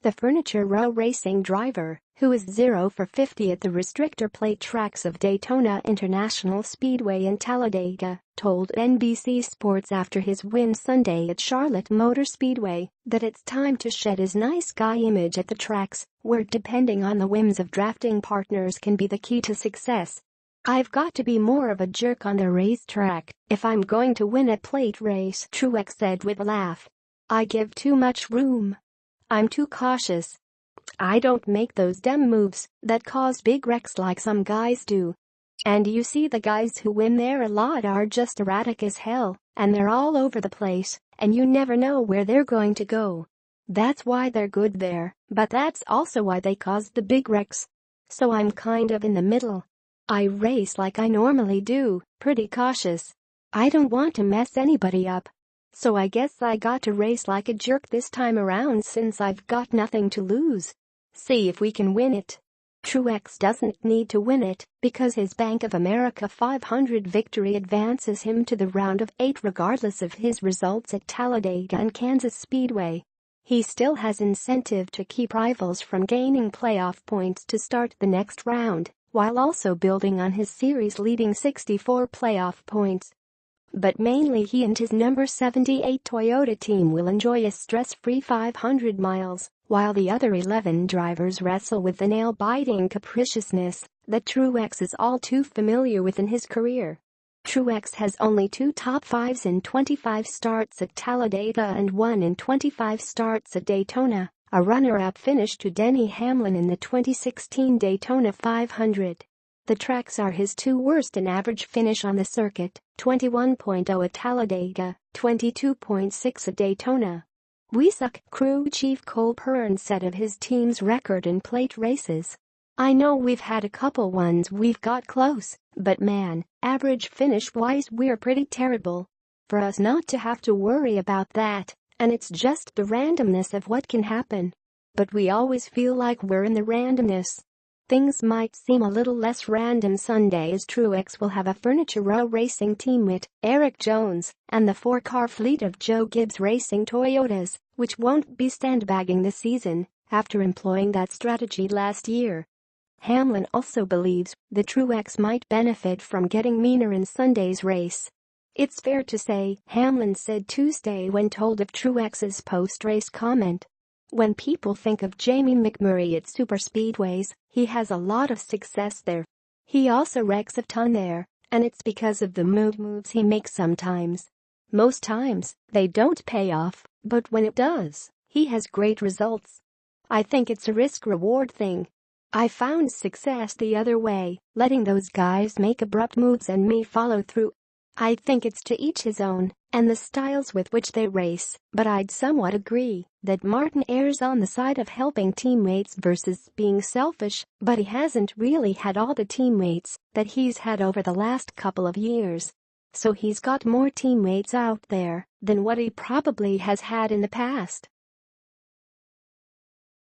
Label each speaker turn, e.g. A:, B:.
A: The Furniture Row racing driver, who is 0 for 50 at the restrictor plate tracks of Daytona International Speedway and Talladega, told NBC Sports after his win Sunday at Charlotte Motor Speedway that it's time to shed his nice guy image at the tracks, where depending on the whims of drafting partners can be the key to success. "I've got to be more of a jerk on the racetrack if I'm going to win a plate race," Truex said with a laugh. "I give too much room. I'm too cautious. I don't make those dumb moves that cause big wrecks like some guys do. And you see the guys who win there a lot are just erratic as hell, and they're all over the place, and you never know where they're going to go. That's why they're good there, but that's also why they cause the big wrecks. So I'm kind of in the middle. I race like I normally do, pretty cautious. I don't want to mess anybody up. So I guess I got to race like a jerk this time around since I've got nothing to lose. See if we can win it." Truex doesn't need to win it because his Bank of America 500 victory advances him to the round of 8 regardless of his results at Talladega and Kansas Speedway. He still has incentive to keep rivals from gaining playoff points to start the next round, while also building on his series-leading 64 playoff points. But mainly he and his number 78 Toyota team will enjoy a stress-free 500 miles, while the other 11 drivers wrestle with the nail-biting capriciousness that Truex is all too familiar with in his career. Truex has only 2 top 5s in 25 starts at Talladega and 1 in 25 starts at Daytona, a runner-up finish to Denny Hamlin in the 2016 Daytona 500. The tracks are his 2 worst in average finish on the circuit, 21.0 at Talladega, 22.6 at Daytona. "We suck," crew chief Cole Pearn said of his team's record in plate races. "I know we've had a couple ones we've got close, but man, average finish-wise we're pretty terrible. For us not to have to worry about that, and it's just the randomness of what can happen. But we always feel like we're in the randomness." Things might seem a little less random Sunday as Truex will have a Furniture Row racing teammate, Eric Jones, and the 4-car fleet of Joe Gibbs Racing Toyotas, which won't be sandbagging this season after employing that strategy last year. Hamlin also believes that Truex might benefit from getting meaner in Sunday's race. "It's fair to say," Hamlin said Tuesday when told of Truex's post-race comment. "When people think of Jamie McMurray at superspeedways, he has a lot of success there. He also wrecks a ton there, and it's because of the moves he makes sometimes. Most times, they don't pay off, but when it does, he has great results. I think it's a risk-reward thing. I found success the other way, letting those guys make abrupt moves and me follow through. I think it's to each his own, and the styles with which they race, but I'd somewhat agree that Martin errs on the side of helping teammates versus being selfish, but he hasn't really had all the teammates that he's had over the last couple of years. So he's got more teammates out there than what he probably has had in the past.